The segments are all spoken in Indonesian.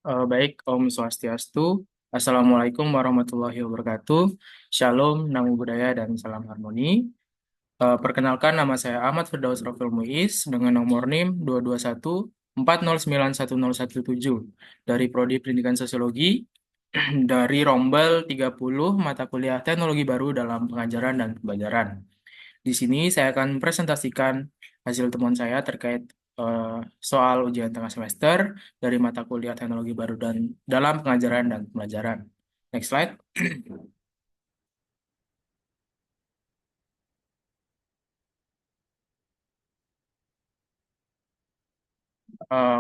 Baik, Om Swastiastu. Assalamualaikum warahmatullahi wabarakatuh. Shalom, namo buddhaya, dan salam harmoni. Perkenalkan, nama saya Ahmad Firdaus Rafil Muiz dengan nomor NIM 22140910117 dari Prodi Pendidikan Sosiologi dari Rombel 30 mata kuliah Teknologi Baru dalam Pengajaran dan Pembelajaran. Di sini saya akan presentasikan hasil temuan saya terkait eh, soal ujian tengah semester dari mata kuliah teknologi baru dan dalam pengajaran dan pembelajaran. Next slide.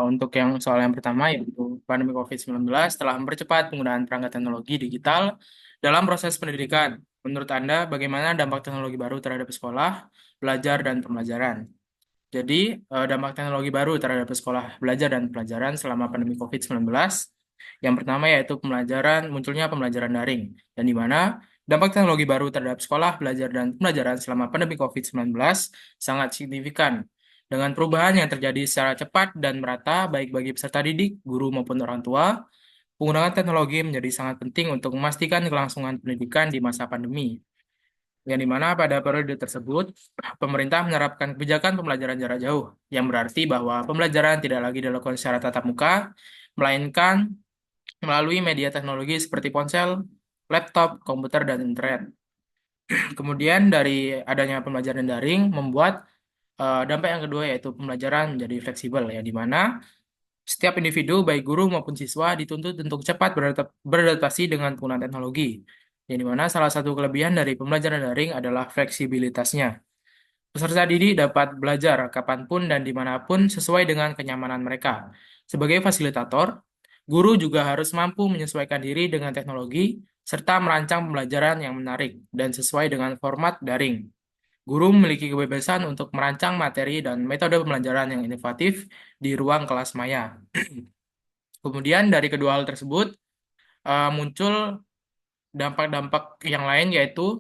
Untuk yang soal yang pertama yaitu pandemi COVID-19 telah mempercepat penggunaan perangkat teknologi digital dalam proses pendidikan. Menurut Anda, bagaimana dampak teknologi baru terhadap sekolah, belajar, dan pembelajaran? Jadi, dampak teknologi baru terhadap sekolah, belajar, dan pelajaran selama pandemi COVID-19. Yang pertama yaitu munculnya pembelajaran daring, dan di mana dampak teknologi baru terhadap sekolah, belajar, dan pembelajaran selama pandemi COVID-19 sangat signifikan. Dengan perubahan yang terjadi secara cepat dan merata, baik bagi peserta didik, guru, maupun orang tua, penggunaan teknologi menjadi sangat penting untuk memastikan kelangsungan pendidikan di masa pandemi yang dimana pada periode tersebut pemerintah menerapkan kebijakan pembelajaran jarak jauh, yang berarti bahwa pembelajaran tidak lagi dilakukan secara tatap muka, melainkan melalui media teknologi seperti ponsel, laptop, komputer, dan internet. Kemudian dari adanya pembelajaran daring membuat dampak yang kedua yaitu pembelajaran menjadi fleksibel, ya dimana setiap individu, baik guru maupun siswa, dituntut untuk cepat beradaptasi dengan penggunaan teknologi. Yang dimana salah satu kelebihan dari pembelajaran daring adalah fleksibilitasnya. Peserta didik dapat belajar kapanpun dan dimanapun sesuai dengan kenyamanan mereka. Sebagai fasilitator, guru juga harus mampu menyesuaikan diri dengan teknologi serta merancang pembelajaran yang menarik dan sesuai dengan format daring. Guru memiliki kebebasan untuk merancang materi dan metode pembelajaran yang inovatif di ruang kelas maya. Kemudian dari kedua hal tersebut muncul dampak-dampak yang lain yaitu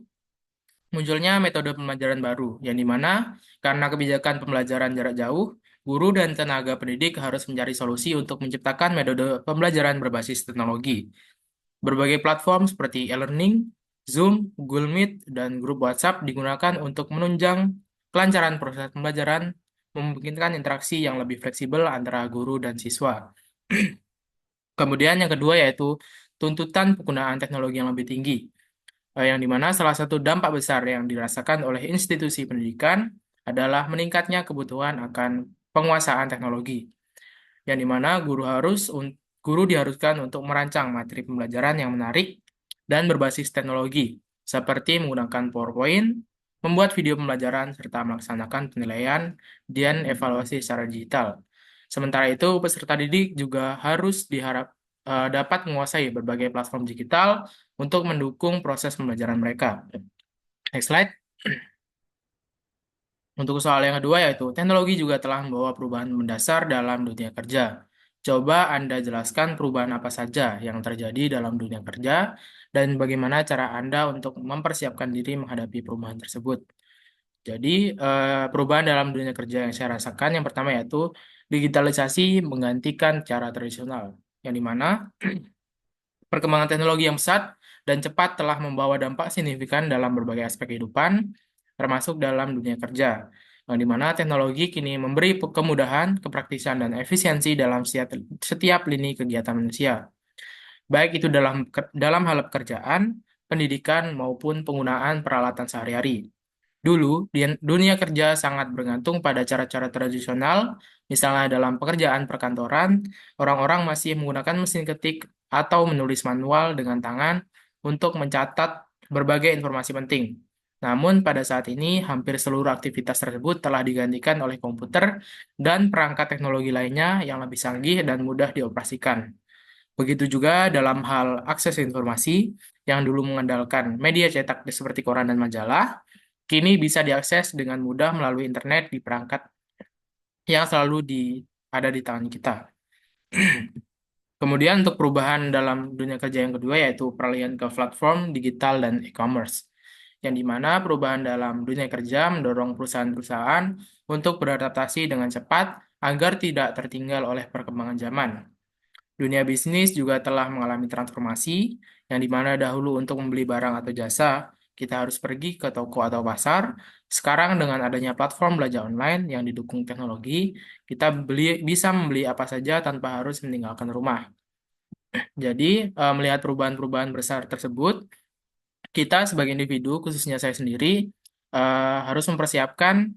munculnya metode pembelajaran baru, yang dimana karena kebijakan pembelajaran jarak jauh, guru dan tenaga pendidik harus mencari solusi untuk menciptakan metode pembelajaran berbasis teknologi. Berbagai platform seperti e-learning, Zoom, Google Meet, dan grup WhatsApp digunakan untuk menunjang kelancaran proses pembelajaran, memungkinkan interaksi yang lebih fleksibel antara guru dan siswa. Kemudian yang kedua yaitu tuntutan penggunaan teknologi yang lebih tinggi, yang dimana salah satu dampak besar yang dirasakan oleh institusi pendidikan adalah meningkatnya kebutuhan akan penguasaan teknologi, yang dimana guru diharuskan untuk merancang materi pembelajaran yang menarik dan berbasis teknologi, seperti menggunakan PowerPoint, membuat video pembelajaran, serta melaksanakan penilaian dan evaluasi secara digital. Sementara itu, peserta didik juga harus dapat menguasai berbagai platform digital untuk mendukung proses pembelajaran mereka. Next slide. Untuk soal yang kedua yaitu teknologi juga telah membawa perubahan mendasar dalam dunia kerja. Coba Anda jelaskan perubahan apa saja yang terjadi dalam dunia kerja dan bagaimana cara Anda untuk mempersiapkan diri menghadapi perubahan tersebut. Jadi, perubahan dalam dunia kerja yang saya rasakan yang pertama yaitu digitalisasi menggantikan cara tradisional, yang dimana perkembangan teknologi yang pesat dan cepat telah membawa dampak signifikan dalam berbagai aspek kehidupan, termasuk dalam dunia kerja, yang dimana teknologi kini memberi kemudahan, kepraktisan, dan efisiensi dalam setiap lini kegiatan manusia, baik itu dalam hal pekerjaan, pendidikan, maupun penggunaan peralatan sehari-hari. Dulu, dunia kerja sangat bergantung pada cara-cara tradisional, misalnya dalam pekerjaan perkantoran, orang-orang masih menggunakan mesin ketik atau menulis manual dengan tangan untuk mencatat berbagai informasi penting. Namun, pada saat ini, hampir seluruh aktivitas tersebut telah digantikan oleh komputer dan perangkat teknologi lainnya yang lebih canggih dan mudah dioperasikan. Begitu juga dalam hal akses informasi yang dulu mengandalkan media cetak seperti koran dan majalah, kini bisa diakses dengan mudah melalui internet di perangkat yang ada di tangan kita. Kemudian untuk perubahan dalam dunia kerja yang kedua yaitu peralihan ke platform digital dan e-commerce, yang dimana perubahan dalam dunia kerja mendorong perusahaan-perusahaan untuk beradaptasi dengan cepat agar tidak tertinggal oleh perkembangan zaman. Dunia bisnis juga telah mengalami transformasi, yang dimana dahulu untuk membeli barang atau jasa, kita harus pergi ke toko atau pasar. Sekarang dengan adanya platform belanja online yang didukung teknologi, kita bisa membeli apa saja tanpa harus meninggalkan rumah. Jadi, melihat perubahan-perubahan besar tersebut, kita sebagai individu, khususnya saya sendiri, harus mempersiapkan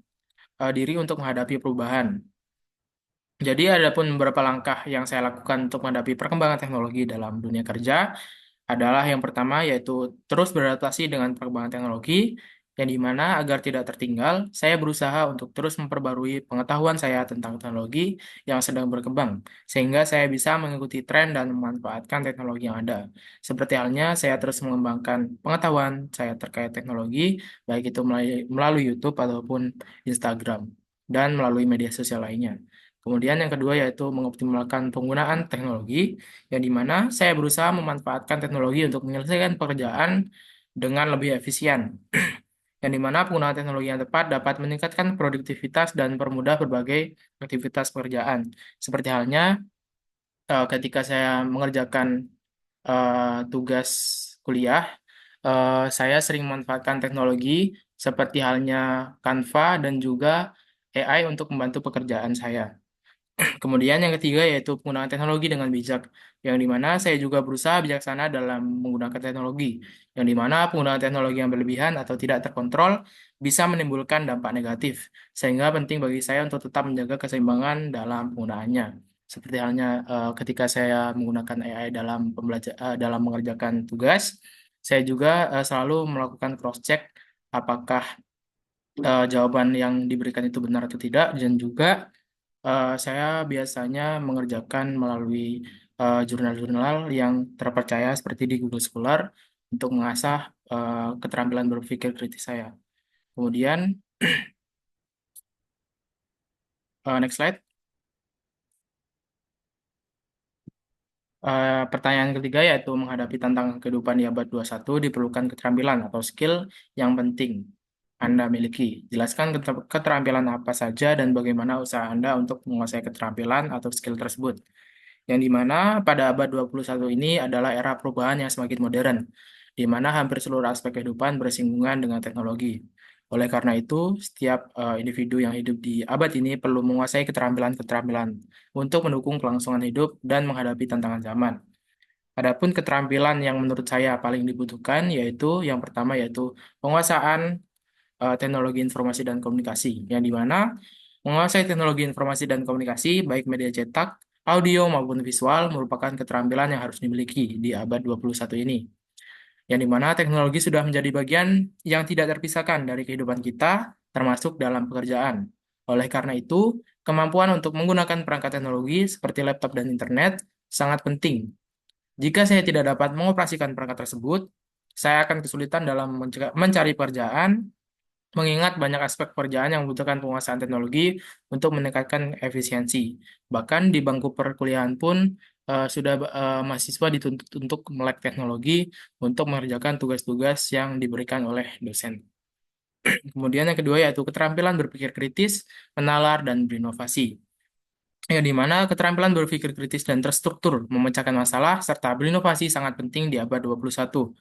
diri untuk menghadapi perubahan. Jadi, ada pun beberapa langkah yang saya lakukan untuk menghadapi perkembangan teknologi dalam dunia kerja adalah yang pertama yaitu terus beradaptasi dengan perkembangan teknologi, yang dimana agar tidak tertinggal, saya berusaha untuk terus memperbarui pengetahuan saya tentang teknologi yang sedang berkembang, sehingga saya bisa mengikuti tren dan memanfaatkan teknologi yang ada. Seperti halnya saya terus mengembangkan pengetahuan saya terkait teknologi, baik itu melalui YouTube ataupun Instagram, dan melalui media sosial lainnya. Kemudian yang kedua yaitu mengoptimalkan penggunaan teknologi, yang dimana saya berusaha memanfaatkan teknologi untuk menyelesaikan pekerjaan dengan lebih efisien, yang dimana penggunaan teknologi yang tepat dapat meningkatkan produktivitas dan mempermudah berbagai aktivitas pekerjaan. Seperti halnya ketika saya mengerjakan tugas kuliah, saya sering memanfaatkan teknologi seperti halnya Canva dan juga AI untuk membantu pekerjaan saya. Kemudian yang ketiga yaitu penggunaan teknologi dengan bijak, yang dimana saya juga berusaha bijaksana dalam menggunakan teknologi, yang dimana penggunaan teknologi yang berlebihan atau tidak terkontrol bisa menimbulkan dampak negatif, sehingga penting bagi saya untuk tetap menjaga keseimbangan dalam penggunaannya. Seperti halnya ketika saya menggunakan AI dalam mengerjakan tugas, saya juga selalu melakukan cross check apakah jawaban yang diberikan itu benar atau tidak, dan juga saya biasanya mengerjakan melalui jurnal-jurnal yang terpercaya seperti di Google Scholar untuk mengasah keterampilan berpikir kritis saya. Kemudian, next slide. Pertanyaan ketiga yaitu menghadapi tantangan kehidupan di abad 21 diperlukan keterampilan atau skill yang penting Anda miliki. Jelaskan keterampilan apa saja dan bagaimana usaha Anda untuk menguasai keterampilan atau skill tersebut. Yang dimana pada abad 21 ini adalah era perubahan yang semakin modern, di mana hampir seluruh aspek kehidupan bersinggungan dengan teknologi. Oleh karena itu, setiap individu yang hidup di abad ini perlu menguasai keterampilan-keterampilan untuk mendukung kelangsungan hidup dan menghadapi tantangan zaman. Adapun keterampilan yang menurut saya paling dibutuhkan yaitu yang pertama yaitu penguasaan teknologi informasi dan komunikasi, yang dimana menguasai teknologi informasi dan komunikasi, baik media cetak, audio maupun visual, merupakan keterampilan yang harus dimiliki di abad 21 ini, yang dimana teknologi sudah menjadi bagian yang tidak terpisahkan dari kehidupan kita, termasuk dalam pekerjaan. Oleh karena itu, kemampuan untuk menggunakan perangkat teknologi seperti laptop dan internet sangat penting. Jika saya tidak dapat mengoperasikan perangkat tersebut, saya akan kesulitan dalam mencari pekerjaan, mengingat banyak aspek pekerjaan yang membutuhkan penguasaan teknologi untuk meningkatkan efisiensi. Bahkan di bangku perkuliahan pun sudah mahasiswa dituntut untuk melek teknologi untuk mengerjakan tugas-tugas yang diberikan oleh dosen. Kemudian yang kedua yaitu keterampilan berpikir kritis, menalar, dan berinovasi. Yang dimana keterampilan berpikir kritis dan terstruktur, memecahkan masalah, serta berinovasi sangat penting di abad 21,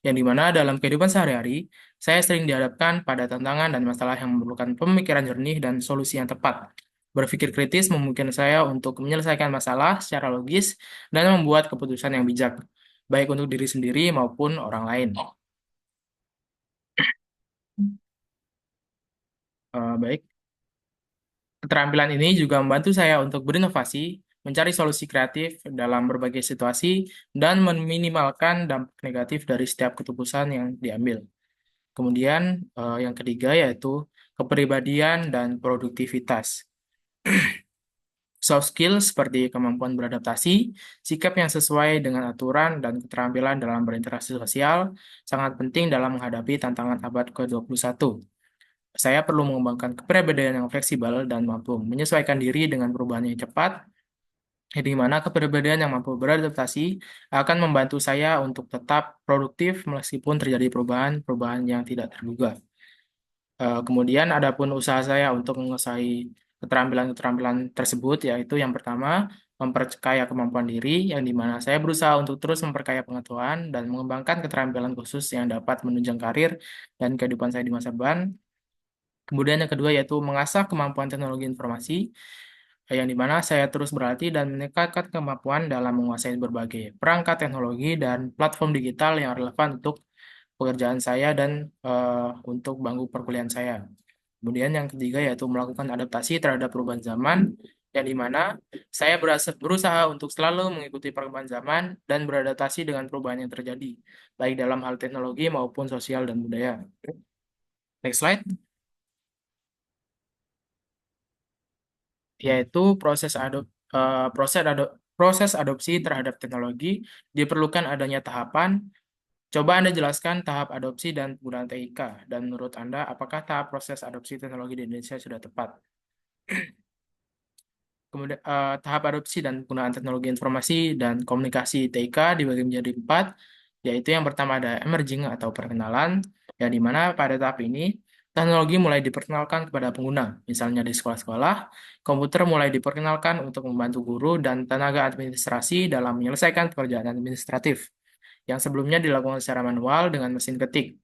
yang dimana dalam kehidupan sehari-hari, saya sering dihadapkan pada tantangan dan masalah yang memerlukan pemikiran jernih dan solusi yang tepat. Berpikir kritis memungkinkan saya untuk menyelesaikan masalah secara logis dan membuat keputusan yang bijak, baik untuk diri sendiri maupun orang lain. Baik, keterampilan ini juga membantu saya untuk berinovasi, mencari solusi kreatif dalam berbagai situasi, dan meminimalkan dampak negatif dari setiap keputusan yang diambil. Kemudian yang ketiga yaitu kepribadian dan produktivitas. Soft skills seperti kemampuan beradaptasi, sikap yang sesuai dengan aturan, dan keterampilan dalam berinteraksi sosial sangat penting dalam menghadapi tantangan abad ke-21. Saya perlu mengembangkan kepribadian yang fleksibel dan mampu menyesuaikan diri dengan perubahan yang cepat, di mana kepribadian yang mampu beradaptasi akan membantu saya untuk tetap produktif meskipun terjadi perubahan-perubahan yang tidak terduga. Kemudian adapun usaha saya untuk menguasai keterampilan-keterampilan tersebut, yaitu yang pertama, memperkaya kemampuan diri, yang dimana saya berusaha untuk terus memperkaya pengetahuan dan mengembangkan keterampilan khusus yang dapat menunjang karir dan kehidupan saya di masa depan. Kemudian yang kedua yaitu mengasah kemampuan teknologi informasi, yang dimana saya terus berlatih dan meningkatkan kemampuan dalam menguasai berbagai perangkat teknologi dan platform digital yang relevan untuk pekerjaan saya dan untuk bangku perkuliahan saya. Kemudian yang ketiga yaitu melakukan adaptasi terhadap perubahan zaman, yang dimana saya berusaha untuk selalu mengikuti perkembangan zaman dan beradaptasi dengan perubahan yang terjadi, baik dalam hal teknologi maupun sosial dan budaya. Next slide. Yaitu proses adopsi terhadap teknologi diperlukan adanya tahapan. Coba Anda jelaskan tahap adopsi dan penggunaan TIK, dan menurut Anda apakah tahap proses adopsi teknologi di Indonesia sudah tepat? Kemudian tahap adopsi dan penggunaan teknologi informasi dan komunikasi TIK dibagi menjadi 4, yaitu yang pertama ada emerging atau perkenalan, yang dimana pada tahap ini teknologi mulai diperkenalkan kepada pengguna. Misalnya di sekolah-sekolah, komputer mulai diperkenalkan untuk membantu guru dan tenaga administrasi dalam menyelesaikan pekerjaan administratif yang sebelumnya dilakukan secara manual dengan mesin ketik.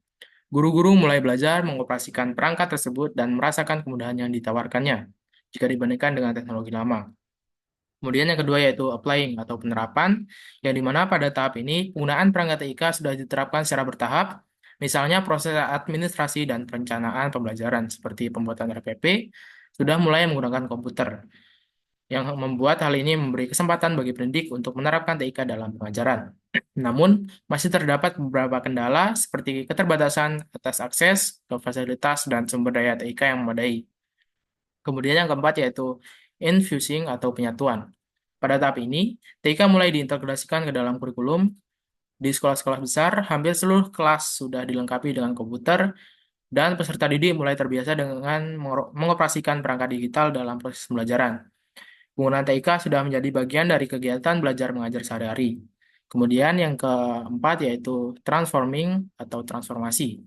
Guru-guru mulai belajar mengoperasikan perangkat tersebut dan merasakan kemudahan yang ditawarkannya jika dibandingkan dengan teknologi lama. Kemudian yang kedua yaitu applying atau penerapan, yang dimana pada tahap ini penggunaan perangkat TIK sudah diterapkan secara bertahap, misalnya proses administrasi dan perencanaan pembelajaran seperti pembuatan RPP sudah mulai menggunakan komputer, yang membuat hal ini memberi kesempatan bagi pendidik untuk menerapkan TIK dalam pengajaran. Namun, masih terdapat beberapa kendala seperti keterbatasan atas akses ke fasilitas dan sumber daya TIK yang memadai. Kemudian yang keempat yaitu infusing atau penyatuan. Pada tahap ini, TIK mulai diintegrasikan ke dalam kurikulum. Di sekolah-sekolah besar, hampir seluruh kelas sudah dilengkapi dengan komputer, dan peserta didik mulai terbiasa dengan mengoperasikan perangkat digital dalam proses pembelajaran. Penggunaan TIK sudah menjadi bagian dari kegiatan belajar mengajar sehari-hari. Kemudian yang keempat yaitu transforming atau transformasi,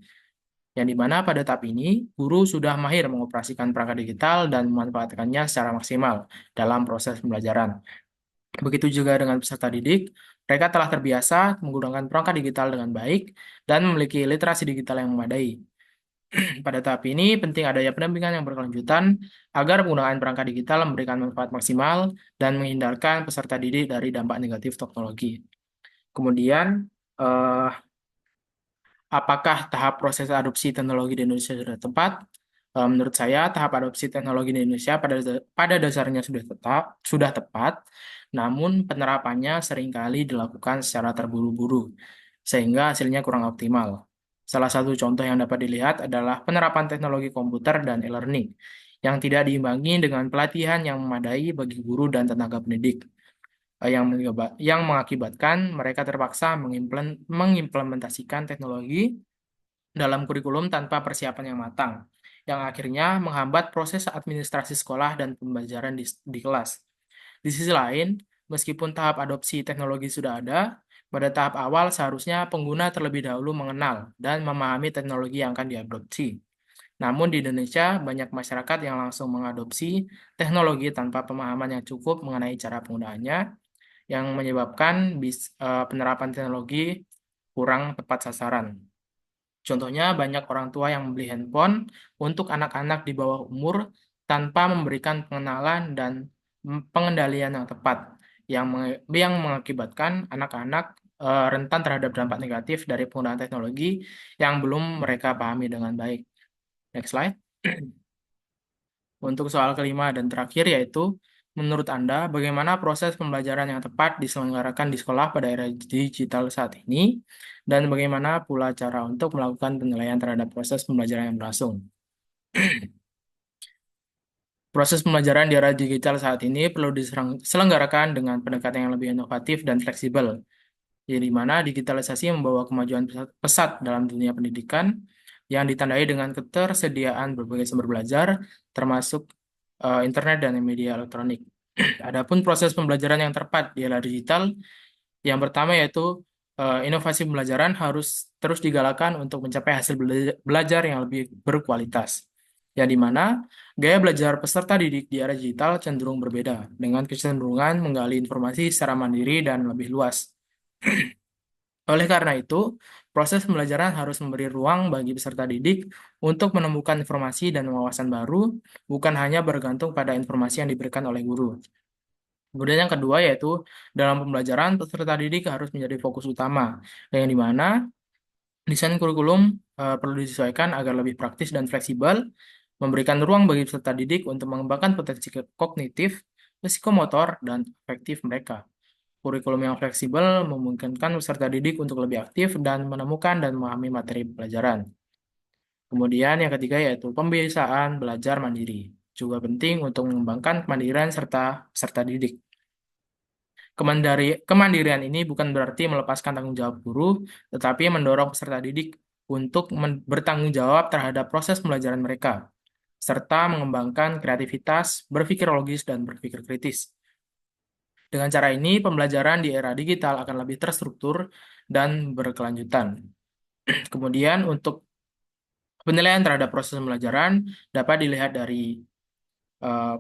yang dimana pada tahap ini guru sudah mahir mengoperasikan perangkat digital dan memanfaatkannya secara maksimal dalam proses pembelajaran. Begitu juga dengan peserta didik, mereka telah terbiasa menggunakan perangkat digital dengan baik dan memiliki literasi digital yang memadai. Pada tahap ini, penting adanya pendampingan yang berkelanjutan agar penggunaan perangkat digital memberikan manfaat maksimal dan menghindarkan peserta didik dari dampak negatif teknologi. Kemudian, eh, apakah tahap proses adopsi teknologi di Indonesia sudah tepat? Menurut saya, tahap adopsi teknologi di Indonesia pada dasarnya sudah tepat, namun penerapannya seringkali dilakukan secara terburu-buru, sehingga hasilnya kurang optimal. Salah satu contoh yang dapat dilihat adalah penerapan teknologi komputer dan e-learning, yang tidak diimbangi dengan pelatihan yang memadai bagi guru dan tenaga pendidik, yang mengakibatkan mereka terpaksa mengimplementasikan teknologi dalam kurikulum tanpa persiapan yang matang, yang akhirnya menghambat proses administrasi sekolah dan pembelajaran di kelas. Di sisi lain, meskipun tahap adopsi teknologi sudah ada, pada tahap awal seharusnya pengguna terlebih dahulu mengenal dan memahami teknologi yang akan diadopsi. Namun di Indonesia, banyak masyarakat yang langsung mengadopsi teknologi tanpa pemahaman yang cukup mengenai cara penggunaannya, yang menyebabkan penerapan teknologi kurang tepat sasaran. Contohnya, banyak orang tua yang membeli handphone untuk anak-anak di bawah umur tanpa memberikan pengenalan dan pengendalian yang tepat, yang mengakibatkan anak-anak rentan terhadap dampak negatif dari penggunaan teknologi yang belum mereka pahami dengan baik. Next slide. Untuk soal kelima dan terakhir yaitu, menurut Anda, bagaimana proses pembelajaran yang tepat diselenggarakan di sekolah pada era digital saat ini, dan bagaimana pula cara untuk melakukan penilaian terhadap proses pembelajaran yang berlangsung? Proses pembelajaran di era digital saat ini perlu diselenggarakan dengan pendekatan yang lebih inovatif dan fleksibel, di mana digitalisasi membawa kemajuan pesat dalam dunia pendidikan yang ditandai dengan ketersediaan berbagai sumber belajar, termasuk internet dan media elektronik. Adapun proses pembelajaran yang tepat di era digital, yang pertama yaitu inovasi pembelajaran harus terus digalakan untuk mencapai hasil belajar yang lebih berkualitas. yang di mana gaya belajar peserta didik di era digital cenderung berbeda, dengan kecenderungan menggali informasi secara mandiri dan lebih luas. Oleh karena itu, proses pembelajaran harus memberi ruang bagi peserta didik untuk menemukan informasi dan wawasan baru, bukan hanya bergantung pada informasi yang diberikan oleh guru. Kemudian yang kedua yaitu dalam pembelajaran peserta didik harus menjadi fokus utama, yang di mana desain kurikulum perlu disesuaikan agar lebih praktis dan fleksibel, memberikan ruang bagi peserta didik untuk mengembangkan potensi kognitif, psikomotor, dan afektif mereka. Kurikulum yang fleksibel memungkinkan peserta didik untuk lebih aktif dan menemukan dan memahami materi pelajaran. Kemudian yang ketiga yaitu pembiasaan belajar mandiri. Juga penting untuk mengembangkan kemandirian serta peserta didik. Kemandirian ini bukan berarti melepaskan tanggung jawab guru, tetapi mendorong peserta didik untuk bertanggung jawab terhadap proses pembelajaran mereka, serta mengembangkan kreativitas, berpikir logis, dan berpikir kritis. Dengan cara ini, pembelajaran di era digital akan lebih terstruktur dan berkelanjutan. Kemudian, untuk penilaian terhadap proses pembelajaran dapat dilihat dari eh,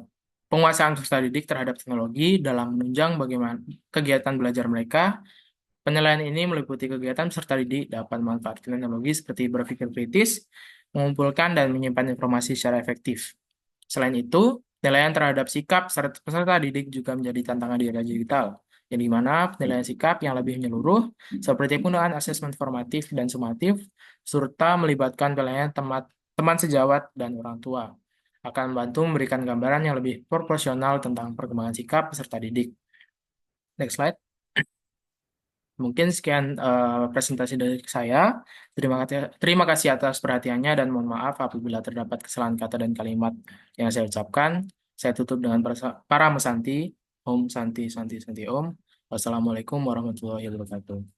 penguasaan peserta didik terhadap teknologi dalam menunjang bagaimana kegiatan belajar mereka. Penilaian ini meliputi kegiatan peserta didik dapat memanfaatkan teknologi seperti berpikir kritis, mengumpulkan dan menyimpan informasi secara efektif. Selain itu, penilaian terhadap sikap peserta didik juga menjadi tantangan di era digital, yang di mana penilaian sikap yang lebih menyeluruh, seperti penggunaan asesmen formatif dan sumatif, serta melibatkan penilaian teman sejawat dan orang tua, akan membantu memberikan gambaran yang lebih proporsional tentang perkembangan sikap peserta didik. Next slide. Mungkin sekian presentasi dari saya. Terima kasih atas perhatiannya dan mohon maaf apabila terdapat kesalahan kata dan kalimat yang saya ucapkan. Saya tutup dengan para mesanti. Om Santi Santi Santi Om. Wassalamualaikum warahmatullahi wabarakatuh.